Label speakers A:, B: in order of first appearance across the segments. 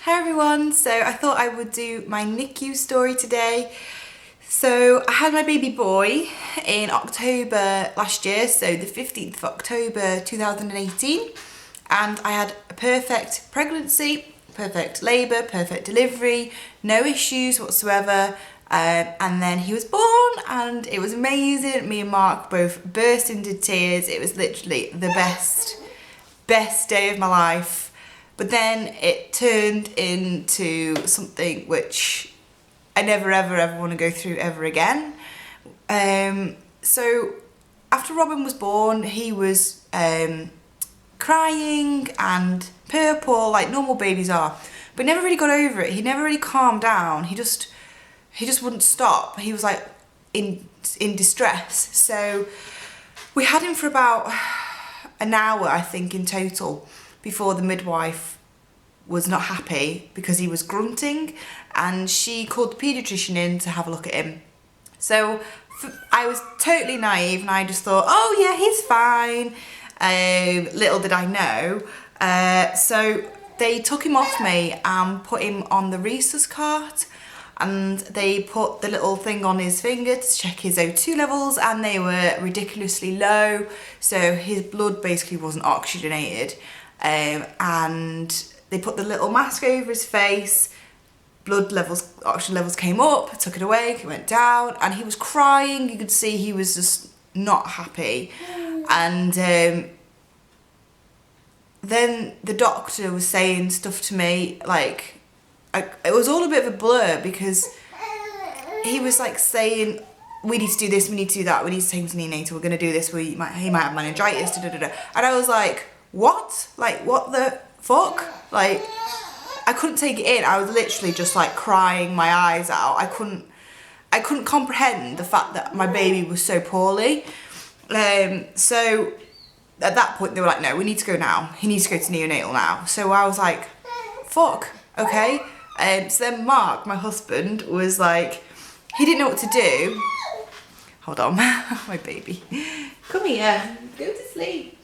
A: Hi everyone, so I thought I would do my NICU story today. So I had my baby boy in October last year, so the 15th of October 2018, and I had a perfect pregnancy, perfect labour, perfect delivery, no issues whatsoever, and then he was born and it was amazing. Me and Mark both burst into tears. It was literally the best day of my life. But then it turned into something which I never ever want to go through ever again. So after Robin was born, he was crying and purple like normal babies are, but never really got over it. He never really calmed down. He just wouldn't stop. He was like in distress. So we had him for about an hour, I think, in total, before the midwife was not happy because he was grunting, and she called the paediatrician in to have a look at him. So I was totally naive and I just thought, oh yeah, he's fine. Little did I know. So they took him off me and put him on the rhesus cart, and they put the little thing on his finger to check his O2 levels, and they were ridiculously low, so his blood basically wasn't oxygenated. And they put the little mask over his face, oxygen levels came up, took it away, it went down, and he was crying. You could see he was just not happy. And then the doctor was saying stuff to me, like, it was all a bit of a blur, because he was like saying, we need to do this, we need to do that, we need to take him to neonatal, we're going to do this, he might have meningitis, da, da, da, da. And I was like, what? Like, what the fuck? Like, I couldn't take it in. I was literally just like crying my eyes out. I couldn't comprehend the fact that my baby was so poorly. So at that point they were like, no, we need to go now. He needs to go to neonatal now. So I was like, fuck, okay. So then Mark, my husband, was like, he didn't know what to do. Hold on, my baby. Come here, go to sleep.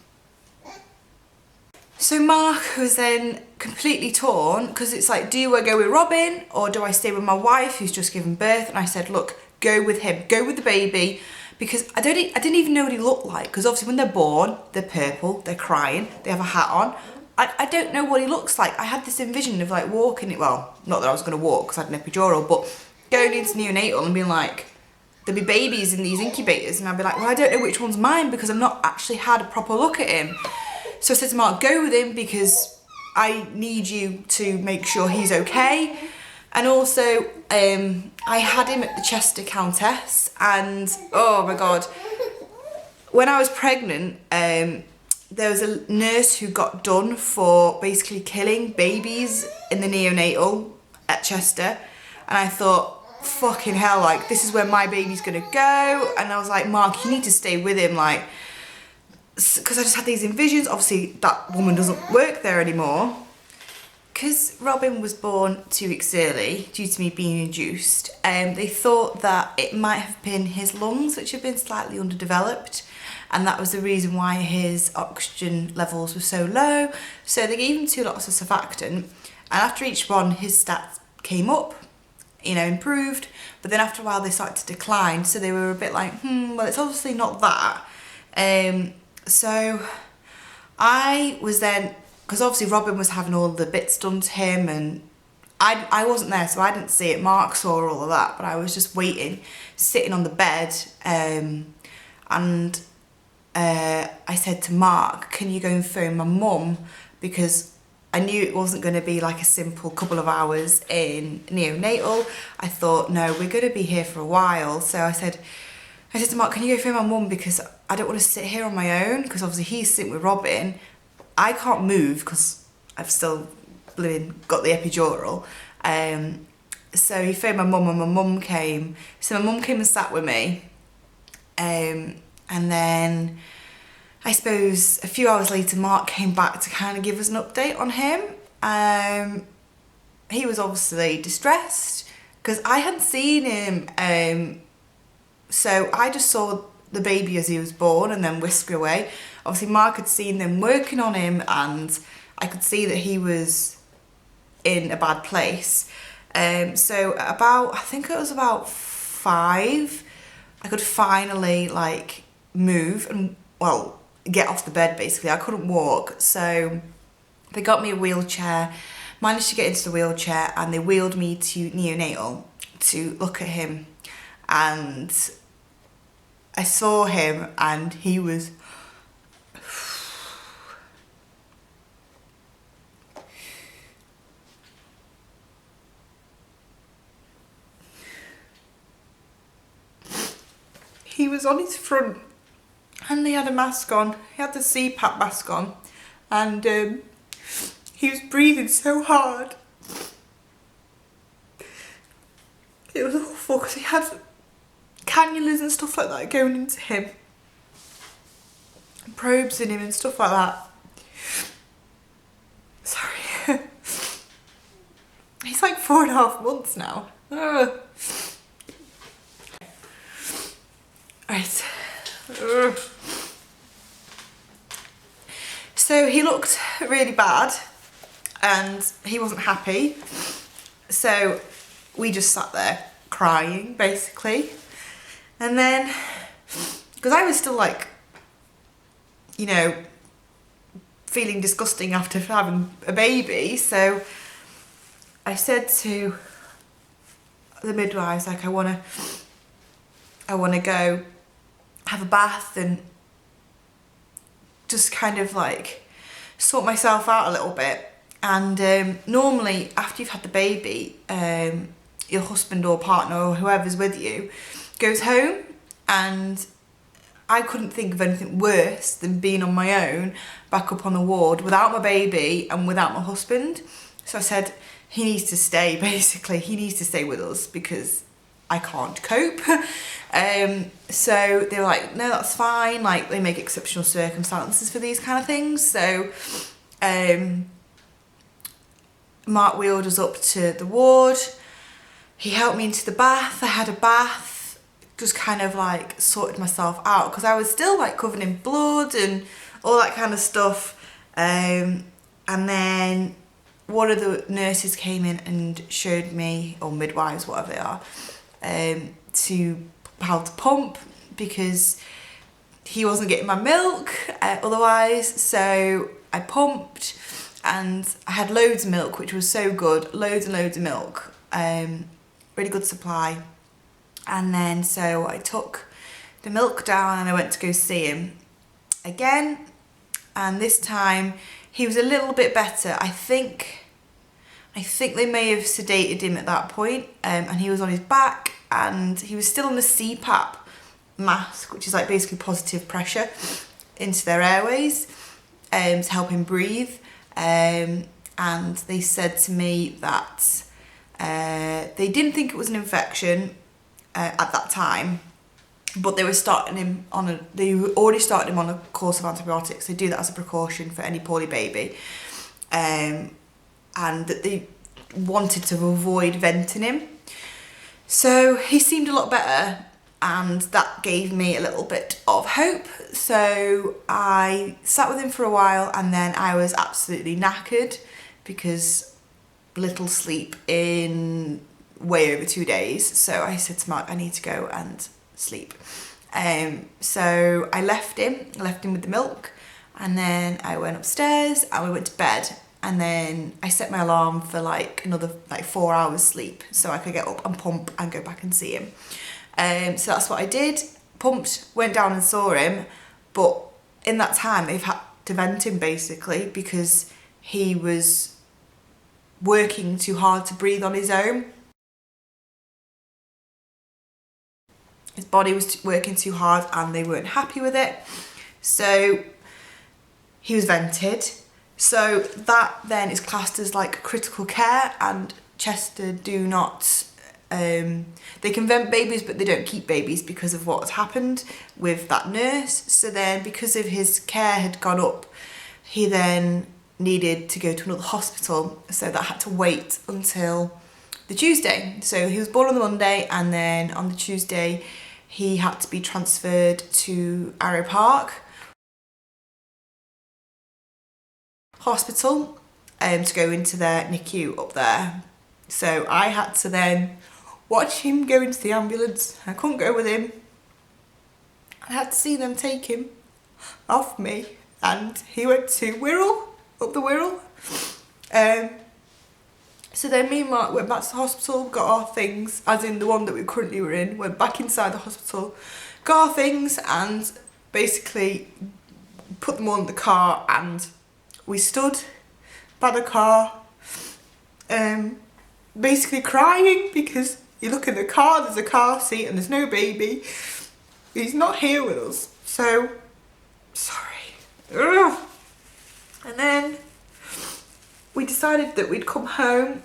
A: So Mark was then completely torn, because it's like, do I go with Robin or do I stay with my wife who's just given birth? And I said, look, go with him, go with the baby, because I didn't even know what he looked like, because obviously when they're born, they're purple, they're crying, they have a hat on. I don't know what he looks like. I had this envision of like walking it, well, not that I was going to walk because I had an epidural, but going into neonatal and being like, there'd be babies in these incubators, and I'd be like, well, I don't know which one's mine because I've not actually had a proper look at him. So I said to Mark, go with him because I need you to make sure he's okay. And also, I had him at the Cheshire Countess, and oh my God, when I was pregnant, there was a nurse who got done for basically killing babies in the neonatal at Chester. And I thought, fucking hell, like, this is where my baby's gonna go. And I was like, Mark, you need to stay with him, like, because I just had these visions. Obviously that woman doesn't work there anymore. Because Robin was born 2 weeks early due to me being induced, they thought that it might have been his lungs which had been slightly underdeveloped, and that was the reason why his oxygen levels were so low. So they gave him 2 lots of surfactant, and after each one his stats came up, you know, improved, but then after a while they started to decline. So they were a bit like, well, it's obviously not that. So I was then, because obviously Robin was having all the bits done to him, and I wasn't there, so I didn't see it. Mark saw all of that, but I was just waiting, sitting on the bed, and I said to Mark, can you go and phone my mum, because I knew it wasn't going to be like a simple couple of hours in neonatal. I thought, no, we're going to be here for a while. So I said to Mark, can you go phone my mum, because I don't want to sit here on my own, because obviously he's sitting with Robin. I can't move because I've still got the epidural. So he phoned my mum, and my mum came. So my mum came and sat with me. And then I suppose a few hours later Mark came back to kind of give us an update on him. He was obviously distressed because I hadn't seen him. So I just saw the baby as he was born and then whisked away. Obviously Mark had seen them working on him, and I could see that he was in a bad place. So about, I think it was about 5, I could finally like move and, well, get off the bed basically. I couldn't walk, so they got me a wheelchair, managed to get into the wheelchair, and they wheeled me to neonatal to look at him. And I saw him and he was on his front, and he had a mask on. He had the CPAP mask on, and he was breathing so hard. It was awful because he had cannulas and stuff like that going into him, probes in him and stuff like that. Sorry. He's like 4.5 months now. Ugh. Right. Ugh. So he looked really bad and he wasn't happy. So we just sat there crying basically. And then, because I was still like, you know, feeling disgusting after having a baby, so I said to the midwives, like, I want to go have a bath and just kind of like sort myself out a little bit. And normally after you've had the baby, your husband or partner or whoever's with you goes home, and I couldn't think of anything worse than being on my own back up on the ward without my baby and without my husband. So I said, he needs to stay, basically. He needs to stay with us because I can't cope. So they were like, no, that's fine. Like, they make exceptional circumstances for these kind of things. So Mark wheeled us up to the ward. He helped me into the bath. I had a bath, just kind of like sorted myself out because I was still like covered in blood and all that kind of stuff. And then one of the nurses came in and showed me, or midwives, whatever they are, to how to pump because he wasn't getting my milk otherwise. So I pumped and I had loads of milk, which was so good, loads and loads of milk, really good supply. And then so I took the milk down and I went to go see him again, and this time he was a little bit better. I think they may have sedated him at that point, and he was on his back and he was still on the CPAP mask, which is like basically positive pressure into their airways to help him breathe. And they said to me that they didn't think it was an infection at that time, but they were starting him on they already started him on a course of antibiotics. They do that as a precaution for any poorly baby, and that they wanted to avoid venting him. So he seemed a lot better, and that gave me a little bit of hope. So I sat with him for a while, and then I was absolutely knackered because little sleep in way over 2 days. So I said to Mark, I need to go and sleep. So I left him with the milk, and then I went upstairs and we went to bed. And then I set my alarm for like another 4 hours sleep so I could get up and pump and go back and see him. So that's what I did, pumped, went down and saw him, but in that time they've had to vent him basically because he was working too hard to breathe on his own. His body was working too hard and they weren't happy with it. So he was vented. So that then is classed as like critical care, and Chester do not, they can vent babies but they don't keep babies because of what had happened with that nurse. So then because of his care had gone up, he then needed to go to another hospital, so that had to wait until the Tuesday. So he was born on the Monday, and then on the Tuesday he had to be transferred to Harriet Hospital, to go into their NICU up there. So I had to then watch him go into the ambulance. I couldn't go with him. I had to see them take him off me, and he went to Wirral, up the Wirral. So then me and Mark went back to the hospital, got our things, as in the one that we currently were in, went back inside the hospital, got our things, and basically put them all in the car, and we stood by the car, basically crying, because you look in the car, there's a car seat and there's no baby. He's not here with us, so sorry. Ugh. And then we decided that we'd come home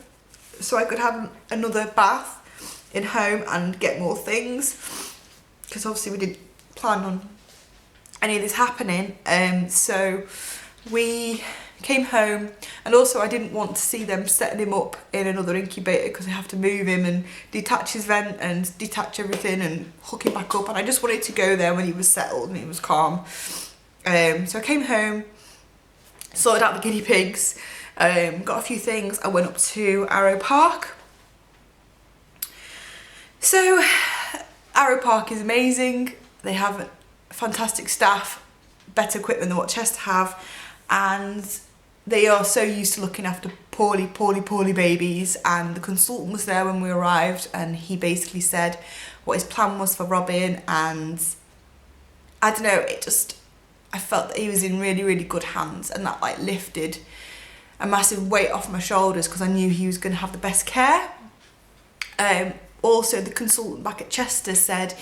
A: so I could have another bath in home and get more things, because obviously we didn't plan on any of this happening. So we came home, and also I didn't want to see them setting him up in another incubator, because I have to move him and detach his vent and detach everything and hook him back up, and I just wanted to go there when he was settled and he was calm. So I came home, sorted out the guinea pigs, got a few things. I went up to Arrow Park. So Arrow Park is amazing. They have fantastic staff, better equipment than what Chester have, and they are so used to looking after poorly babies. And the consultant was there when we arrived, and he basically said what his plan was for Robin, and I don't know, I felt that he was in really good hands, and that like lifted a massive weight off my shoulders, because I knew he was going to have the best care. Also, the consultant back at Chester said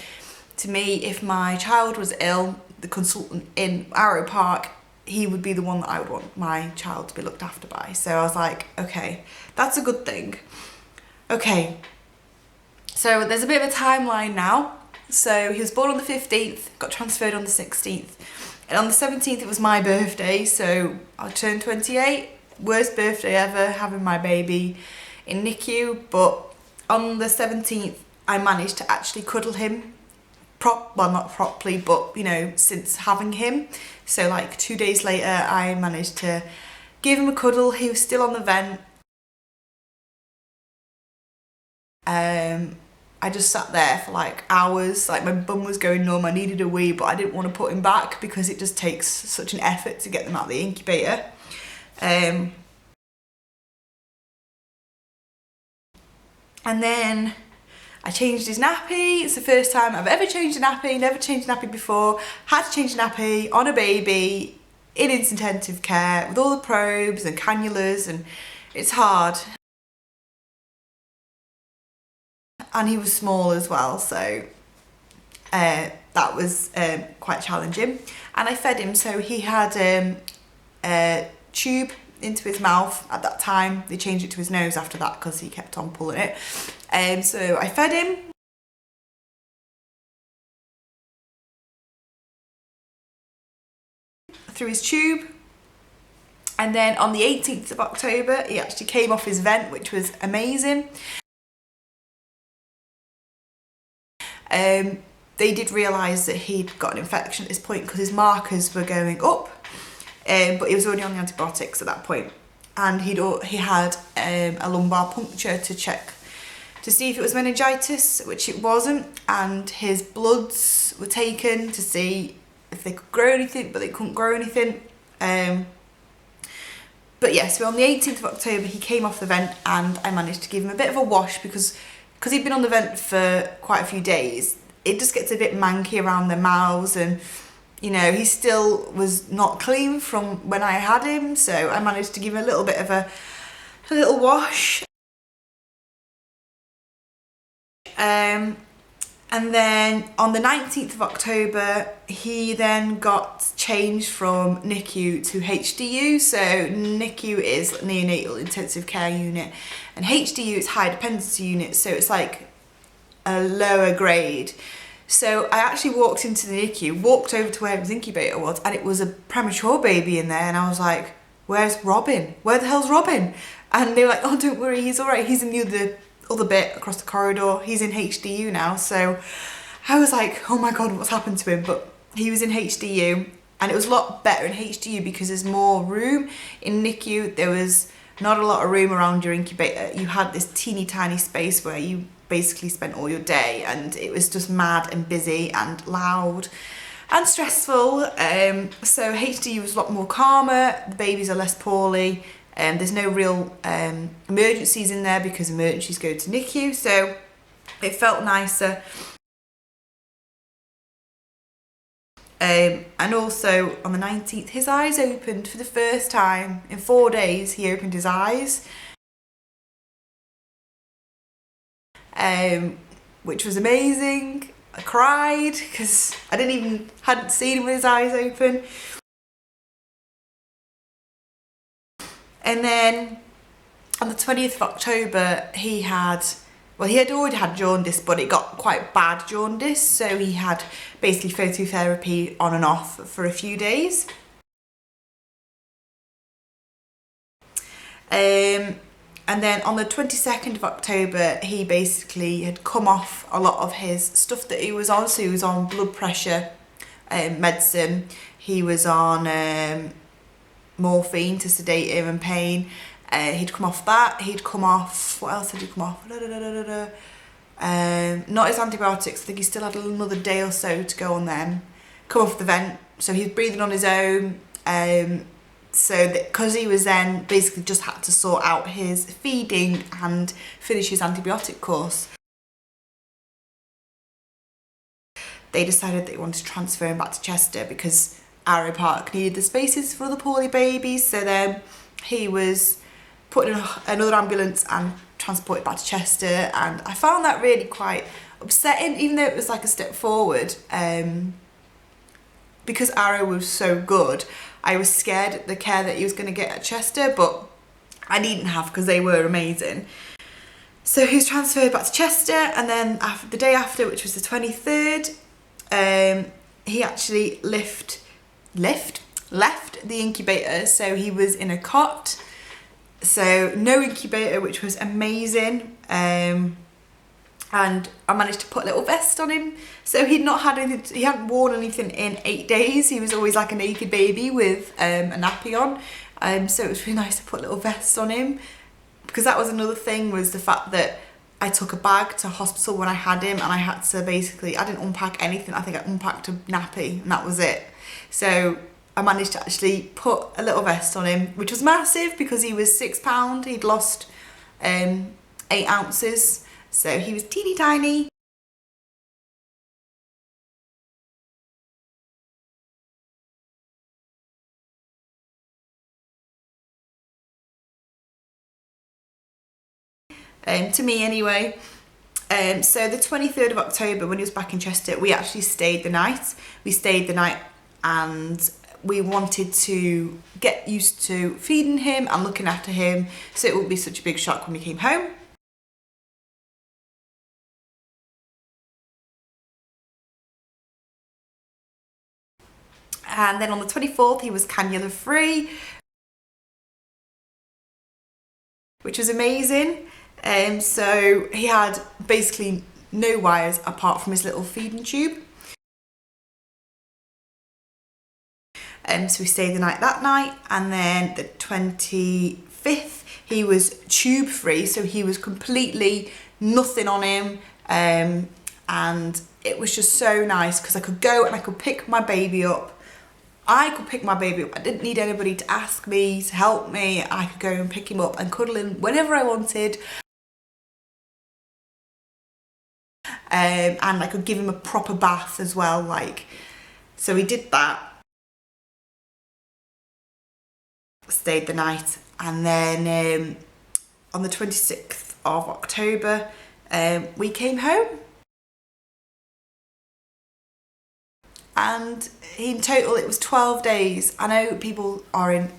A: to me, if my child was ill, the consultant in Arrow Park, he would be the one that I would want my child to be looked after by. So I was like, okay, that's a good thing. Okay, so there's a bit of a timeline now. So he was born on the 15th, got transferred on the 16th. And on the 17th, it was my birthday, so I turned 28. Worst birthday ever, having my baby in NICU. But on the 17th, I managed to actually cuddle him. Well, not properly, but, you know, since having him. So, like, 2 days later, I managed to give him a cuddle. He was still on the vent. I just sat there for like hours, like my bum was going numb, I needed a wee, but I didn't want to put him back because it just takes such an effort to get them out of the incubator. And then I changed his nappy. It's the first time I've ever changed a nappy, never changed a nappy before. Had to change a nappy on a baby in intensive care with all the probes and cannulas, and it's hard. And he was small as well, so that was quite challenging. And I fed him, so he had a tube into his mouth at that time. They changed it to his nose after that because he kept on pulling it. So I fed him. Through his tube. And then on the 18th of October, he actually came off his vent, which was amazing. They did realise that he'd got an infection at this point because his markers were going up, but he was already on the antibiotics at that point. And he had a lumbar puncture to check to see if it was meningitis, which it wasn't, and his bloods were taken to see if they could grow anything, but they couldn't grow anything. But yeah, so on the 18th of October he came off the vent, and I managed to give him a bit of a wash because he'd been on the vent for quite a few days. It just gets a bit manky around their mouths, and you know, he still was not clean from when I had him, so I managed to give him a little bit of a little wash. And then on the 19th of October, he then got changed from NICU to HDU. So NICU is neonatal intensive care unit, and HDU is high dependency unit, so it's like a lower grade. So I actually walked into the NICU, walked over to where his incubator was, and it was a premature baby in there, and I was like, where's Robin? Where the hell's Robin? And they were like, oh, don't worry, he's all right, he's in the other bit across the corridor, he's in HDU now. So I was like, oh my god, what's happened to him? But he was in HDU, and it was a lot better in HDU because there's more room. In NICU there was not a lot of room around your incubator. You had this teeny tiny space where you basically spent all your day, and it was just mad and busy and loud and stressful. So HDU was a lot more calmer, the babies are less poorly, there's no real emergencies in there because emergencies go to NICU, so it felt nicer. And also on the 19th, his eyes opened for the first time in 4 days. He opened his eyes, which was amazing. I cried because I hadn't seen him with his eyes open. And then on the 20th of October, he had already had jaundice, but it got quite bad jaundice, so he had basically phototherapy on and off for a few days. And then on the 22nd of October, he basically had come off a lot of his stuff that he was on. So he was on blood pressure medicine, he was on morphine to sedate him and pain. He'd come off that, he'd come off, what else had he come off? Not his antibiotics, I think he still had another day or so to go on them. Come off the vent, so he was breathing on his own. So because he was then basically just had to sort out his feeding and finish his antibiotic course, they decided they wanted to transfer him back to Chester because Arrow Park needed the spaces for the poorly babies. So then he was put in another ambulance and transported back to Chester, and I found that really quite upsetting, even though it was like a step forward. Because Arrow was so good, I was scared at the care that he was going to get at Chester, but I needn't have because they were amazing. So he was transferred back to Chester, and then the day after, which was the 23rd, he actually left the incubator. So he was in a cot, so no incubator, which was amazing. And I managed to put a little vest on him. So he hadn't worn anything in 8 days. He was always like a naked baby with a nappy on. So it was really nice to put a little vest on him, because that was another thing, was the fact that I took a bag to hospital when I had him, and I had to basically, I didn't unpack anything. I think I unpacked a nappy and that was it. So I managed to actually put a little vest on him, which was massive because he was £6. He'd lost 8 ounces. So he was teeny tiny. To me anyway. So the 23rd of October, when he was back in Chester, we actually stayed the night. We stayed the night and we wanted to get used to feeding him and looking after him, so it wouldn't be such a big shock when we came home. And then on the 24th, he was cannula free, which was amazing. So he had basically no wires apart from his little feeding tube. So we stayed the night that night, and then the 25th, he was tube free, so he was completely nothing on him. And it was just so nice because I could go and I could pick my baby up. I didn't need anybody to ask me, to help me. I could go and pick him up and cuddle him whenever I wanted. And I could give him a proper bath as well, so we did that. Stayed the night, and then on the 26th of October, we came home. And in total it was 12 days. I know people are in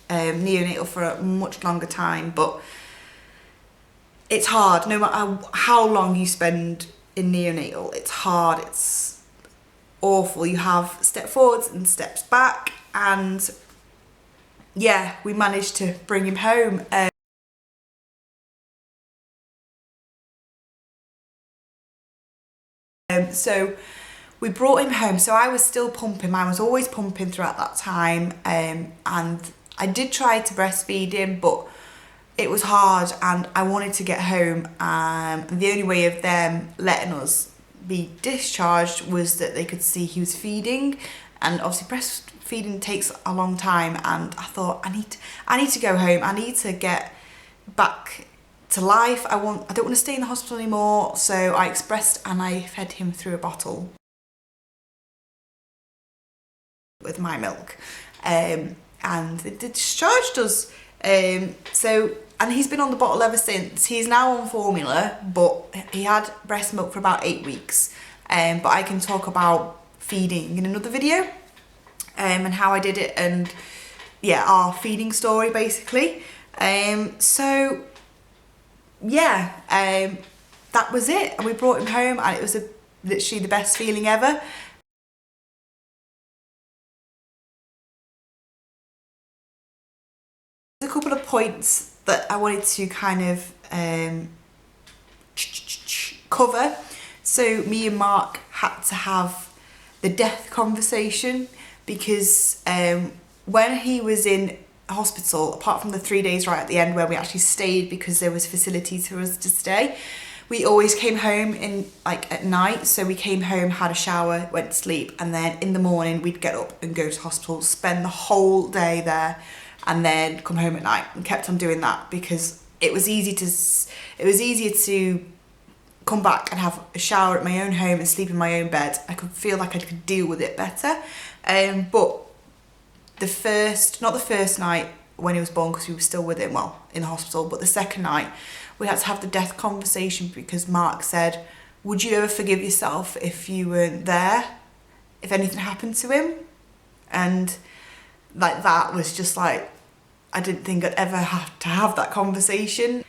A: neonatal for a much longer time, but it's hard. No matter how long you spend in neonatal, it's hard, it's awful. You have step forwards and steps back, and yeah, we managed to bring him home. So we brought him home. So I was still pumping. I was always pumping throughout that time. And I did try to breastfeed him, but it was hard and I wanted to get home, and the only way of them letting us be discharged was that they could see he was feeding, and obviously breastfeeding takes a long time, and I thought I need to go home, I need to get back to life, I don't want to stay in the hospital anymore. So I expressed and I fed him through a bottle with my milk, and they discharged us. And he's been on the bottle ever since. He's now on formula, but he had breast milk for about 8 weeks. But I can talk about feeding in another video, and how I did it, and yeah, our feeding story basically. So yeah, that was it. And we brought him home, and it was literally the best feeling ever. There's a couple of points that I wanted to kind of cover. So me and Mark had to have the death conversation, because when he was in hospital, apart from the 3 days right at the end where we actually stayed because there was facilities for us to stay, we always came home at night. So we came home, had a shower, went to sleep, and then in the morning we'd get up and go to hospital, spend the whole day there, and then come home at night, and kept on doing that because it was easier to come back and have a shower at my own home and sleep in my own bed. I could feel like I could deal with it better. But not the first night when he was born, because we were still with him, well, in the hospital, but the second night we had to have the death conversation, because Mark said, would you ever forgive yourself if you weren't there, if anything happened to him? And like, that was just like, I didn't think I'd ever have to have that conversation.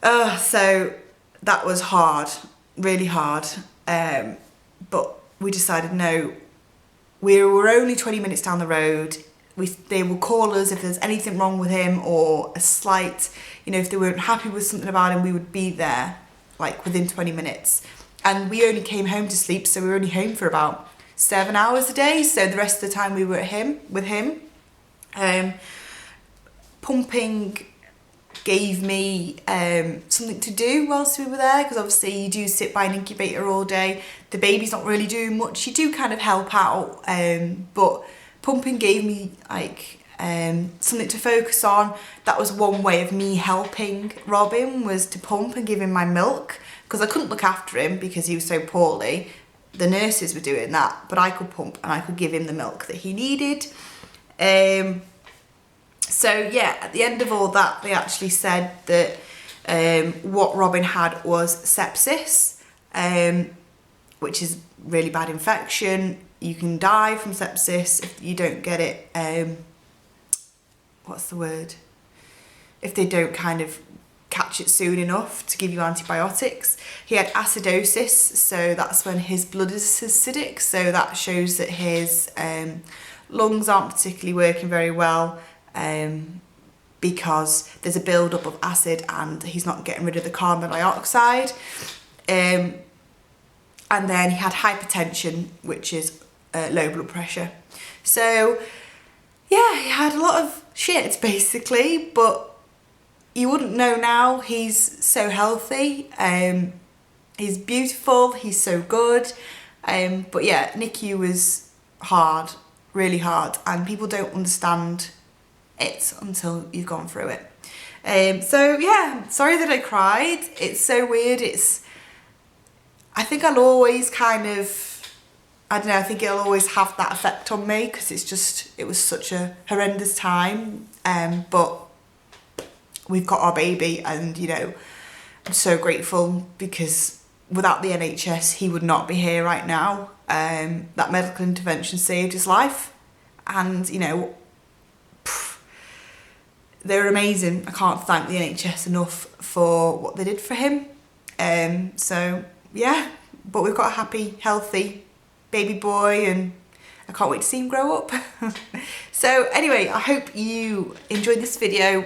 A: So that was hard, really hard. But we decided, no, we were only 20 minutes down the road. They will call us if there's anything wrong with him, or a slight, if they weren't happy with something about him, we would be there like within 20 minutes. And we only came home to sleep, so we were only home for about 7 hours a day. So the rest of the time we were with him. Pumping gave me something to do whilst we were there, because obviously you do sit by an incubator all day. The baby's not really doing much. You do kind of help out, but pumping gave me something to focus on. That was one way of me helping Robin, was to pump and give him my milk, because I couldn't look after him because he was so poorly. The nurses were doing that, but I could pump and I could give him the milk that he needed. So yeah, at the end of all that, they actually said that what Robin had was sepsis, which is really bad infection. You can die from sepsis if you don't get it, what's the word? If they don't kind of catch it soon enough to give you antibiotics. He had acidosis, so that's when his blood is acidic, so that shows that his lungs aren't particularly working very well, because there's a build-up of acid and he's not getting rid of the carbon dioxide. And then he had hypertension, which is low blood pressure. So yeah, he had a lot of shit basically, but you wouldn't know now. He's so healthy, he's beautiful, he's so good. But yeah, NICU was hard, really hard, and people don't understand it until you've gone through it. So yeah, sorry that I cried. It's so weird. I think I'll always kind of, I don't know, I think it'll always have that effect on me, because it was such a horrendous time. But we've got our baby, and I'm so grateful, because without the NHS he would not be here right now. That medical intervention saved his life, and they're amazing. I can't thank the NHS enough for what they did for him. So yeah, but we've got a happy, healthy baby boy, and I can't wait to see him grow up. So anyway, I hope you enjoyed this video,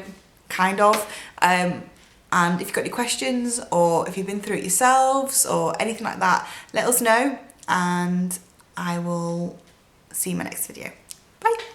A: kind of. And if you've got any questions, or if you've been through it yourselves or anything like that, let us know, and I will see you in my next video. Bye.